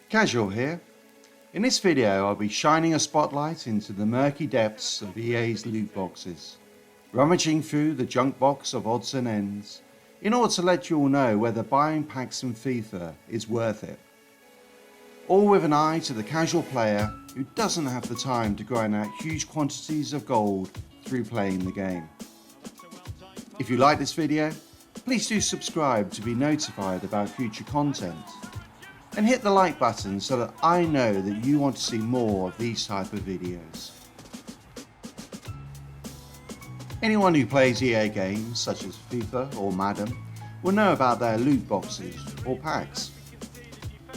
Casual here. In this video I'll be shining a spotlight into the murky depths of EA's loot boxes, rummaging through the junk box of odds and ends, in order to let you all know whether buying packs in FIFA is worth it. All with an eye to the casual player who doesn't have the time to grind out huge quantities of gold through playing the game. If you like this video, please do subscribe to be notified about future content. And hit the like button so that I know that you want to see more of these type of videos. Anyone who plays EA games such as FIFA or Madden will know about their loot boxes or packs.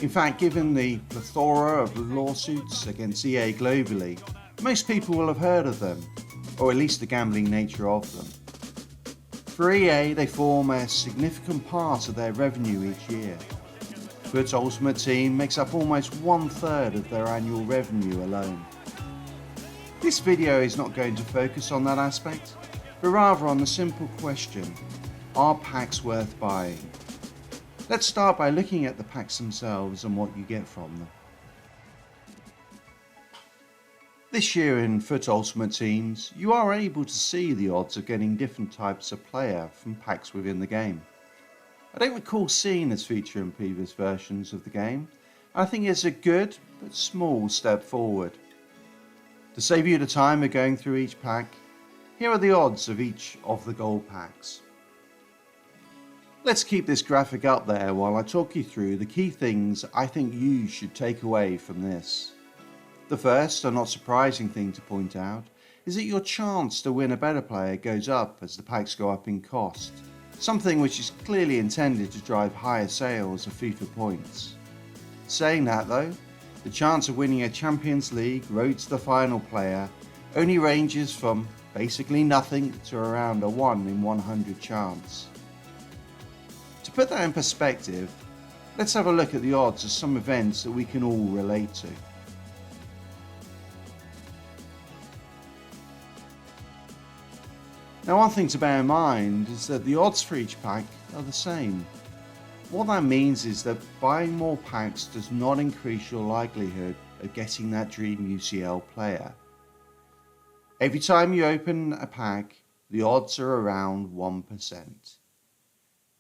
In fact, given the plethora of lawsuits against EA globally, most people will have heard of them, or at least the gambling nature of them. For EA, they form a significant part of their revenue each year. FUT Ultimate Team makes up almost 1/3 of their annual revenue alone. This video is not going to focus on that aspect, but rather on the simple question, are packs worth buying? Let's start by looking at the packs themselves and what you get from them. This year in FUT Ultimate Teams, you are able to see the odds of getting different types of player from packs within the game. I don't recall seeing this feature in previous versions of the game. I think it's a good but small step forward. To save you the time of going through each pack, here are the odds of each of the gold packs. Let's keep this graphic up there while I talk you through the key things I think you should take away from this. The first and not surprising thing to point out is that your chance to win a better player goes up as the packs go up in cost. Something which is clearly intended to drive higher sales of FIFA points. Saying that though, the chance of winning a Champions League road to the final player only ranges from basically nothing to around a 1 in 100 chance. To put that in perspective, let's have a look at the odds of some events that we can all relate to. Now, one thing to bear in mind is that the odds for each pack are the same. What that means is that buying more packs does not increase your likelihood of getting that dream UCL player. Every time you open a pack, the odds are around 1%.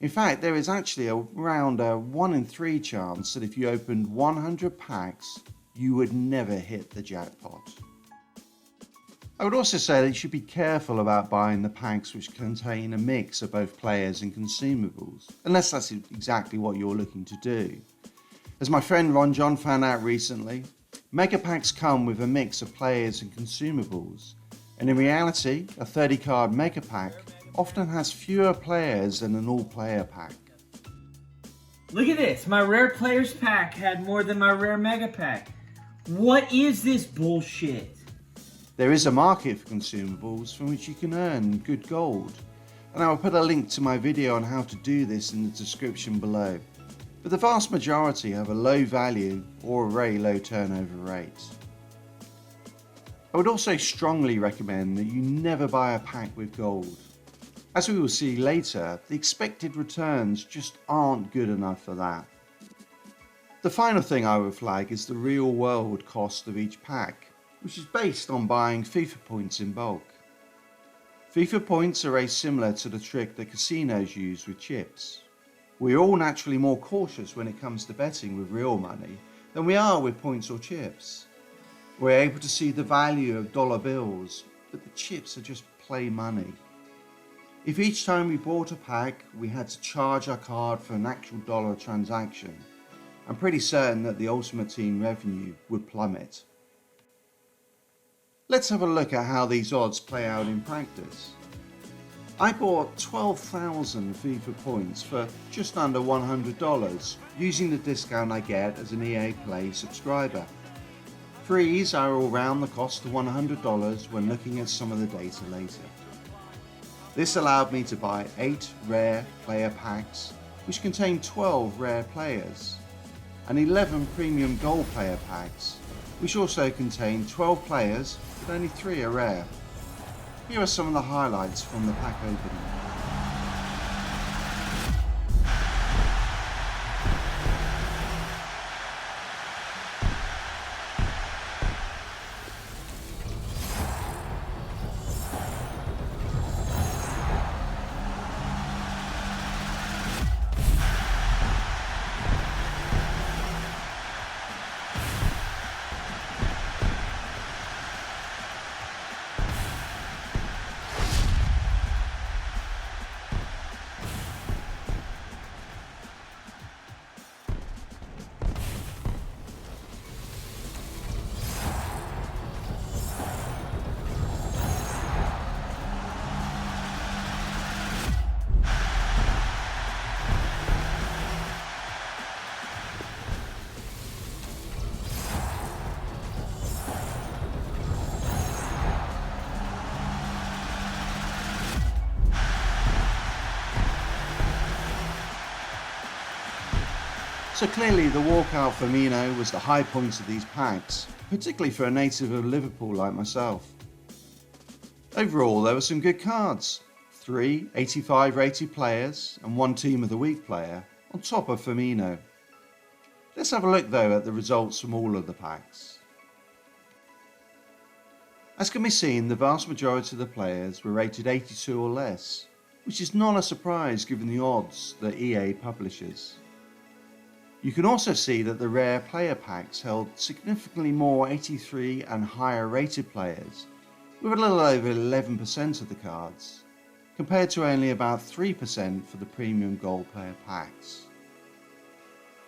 In fact, there is actually around a 1 in 3 chance that if you opened 100 packs, you would never hit the jackpot. I would also say that you should be careful about buying the packs which contain a mix of both players and consumables, unless that's exactly what you're looking to do. As my friend Ron John found out recently, mega packs come with a mix of players and consumables, and in reality, a 30 card mega pack often has fewer players than an all player pack. Look at this, my rare players pack had more than my rare mega pack. What is this bullshit? There is a market for consumables from which you can earn good gold, and I will put a link to my video on how to do this in the description below, but the vast majority have a low value or a very low turnover rate. I would also strongly recommend that you never buy a pack with gold. As we will see later, the expected returns just aren't good enough for that. The final thing I would flag is the real world cost of each pack, which is based on buying FIFA points in bulk. FIFA points are very similar to the trick that casinos use with chips. We're all naturally more cautious when it comes to betting with real money than we are with points or chips. We're able to see the value of dollar bills, but the chips are just play money. If each time we bought a pack we had to charge our card for an actual dollar transaction, I'm pretty certain that the Ultimate Team revenue would plummet. Let's have a look at how these odds play out in practice. I bought 12,000 FIFA points for just under $100 using the discount I get as an EA Play subscriber. Frees are around the cost of $100 when looking at some of the data later. This allowed me to buy 8 rare player packs which contain 12 rare players and 11 premium gold player packs which also contain 12 players but only 3 are rare. Here are some of the highlights from the pack opening. So clearly the walkout Firmino was the high point of these packs, particularly for a native of Liverpool like myself. Overall there were some good cards, 3 85 rated players and 1 team of the week player on top of Firmino. Let's have a look though at the results from all of the packs. As can be seen, the vast majority of the players were rated 82 or less, which is not a surprise given the odds that EA publishes. You can also see that the rare player packs held significantly more 83 and higher rated players, with a little over 11% of the cards, compared to only about 3% for the premium gold player packs.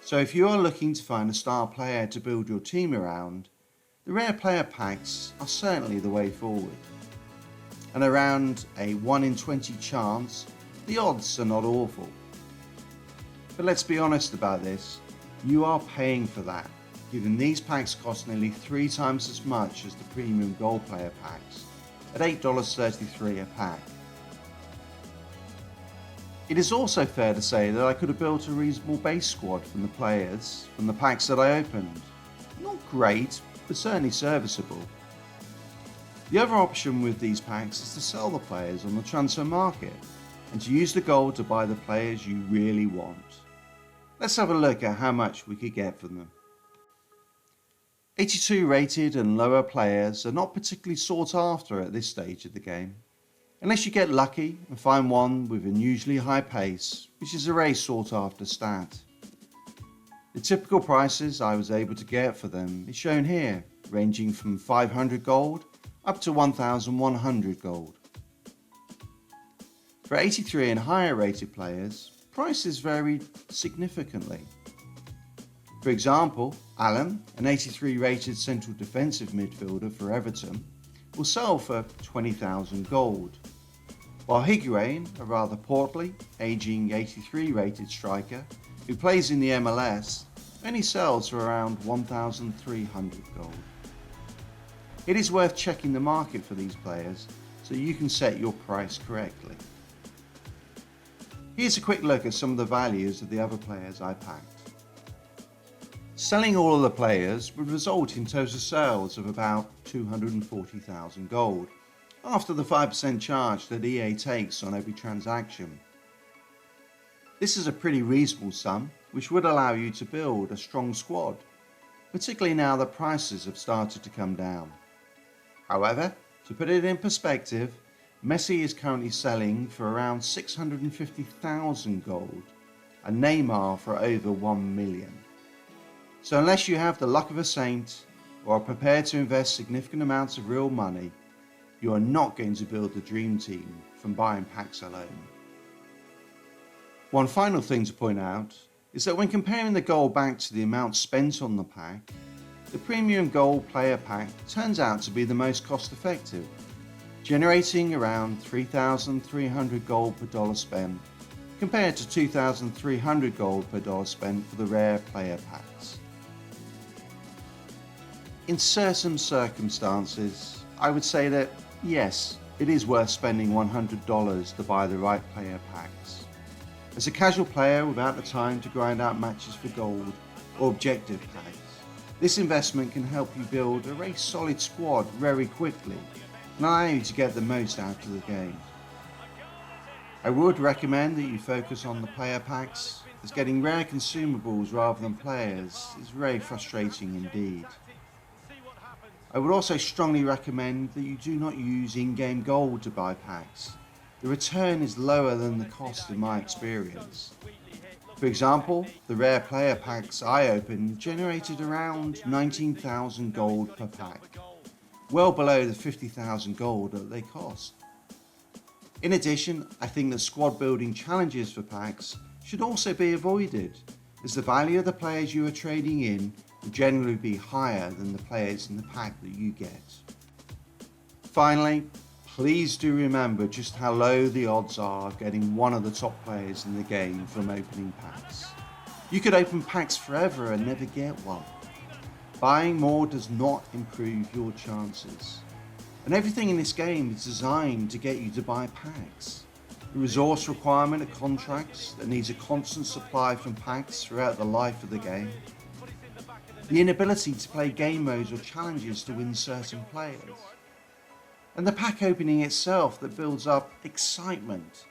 So if you are looking to find a star player to build your team around, the rare player packs are certainly the way forward. And around a 1 in 20 chance, the odds are not awful. But let's be honest about this, you are paying for that, given these packs cost nearly 3 times as much as the premium gold player packs, at $8.33 a pack. It is also fair to say that I could have built a reasonable base squad from the players from the packs that I opened. Not great, but certainly serviceable. The other option with these packs is to sell the players on the transfer market and to use the gold to buy the players you really want. Let's have a look at how much we could get from them. 82 rated and lower players are not particularly sought after at this stage of the game, unless you get lucky and find one with unusually high pace, which is a very sought after stat. The typical prices I was able to get for them is shown here, ranging from 500 gold up to 1100 gold. For 83 and higher rated players, prices varied significantly. For example, Alan, an 83 rated central defensive midfielder for Everton, will sell for 20,000 gold, while Higuain, a rather portly, aging 83 rated striker who plays in the MLS, only sells for around 1,300 gold. It is worth checking the market for these players so you can set your price correctly. Here's a quick look at some of the values of the other players I packed. Selling all of the players would result in total sales of about 240,000 gold, after the 5% charge that EA takes on every transaction. This is a pretty reasonable sum, which would allow you to build a strong squad, particularly now that prices have started to come down. However, to put it in perspective, Messi is currently selling for around 650,000 gold, and Neymar for over 1 million. So unless you have the luck of a saint, or are prepared to invest significant amounts of real money, you are not going to build the dream team from buying packs alone. One final thing to point out is that when comparing the gold back to the amount spent on the pack, the premium gold player pack turns out to be the most cost effective, generating around 3,300 gold per dollar spent, compared to 2,300 gold per dollar spent for the rare player packs. In certain circumstances, I would say that yes, it is worth spending $100 to buy the right player packs. As a casual player without the time to grind out matches for gold or objective packs, this investment can help you build a very solid squad very quickly and allow you to get the most out of the game. I would recommend that you focus on the player packs, as getting rare consumables rather than players is very frustrating indeed. I would also strongly recommend that you do not use in-game gold to buy packs. The return is lower than the cost in my experience. For example, the rare player packs I opened generated around 19,000 gold per pack, well below the 50,000 gold that they cost. In addition, I think that squad building challenges for packs should also be avoided, as the value of the players you are trading in will generally be higher than the players in the pack that you get. Finally, please do remember just how low the odds are of getting one of the top players in the game from opening packs. You could open packs forever and never get one. Buying more does not improve your chances. And everything in this game is designed to get you to buy packs. the resource requirement of contracts that needs a constant supply from packs throughout the life of the game, the inability to play game modes or challenges to win certain players, and the pack opening itself that builds up excitement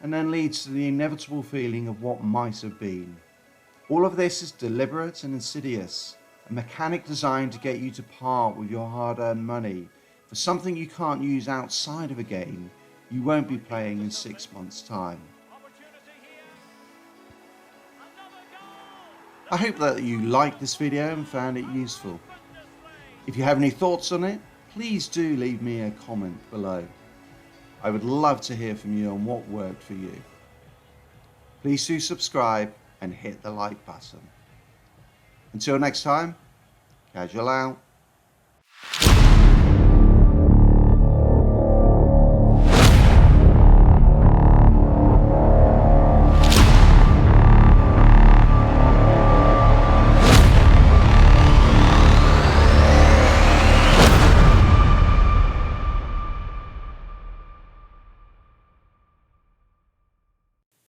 and then leads to the inevitable feeling of what might have been. All of this is deliberate and insidious, a mechanic designed to get you to part with your hard-earned money for something you can't use outside of a game you won't be playing in 6 months' time. I hope that you liked this video and found it useful. If you have any thoughts on it, please do leave me a comment below. I would love to hear from you on what worked for you. Please do subscribe and hit the like button. Until next time, Casual out.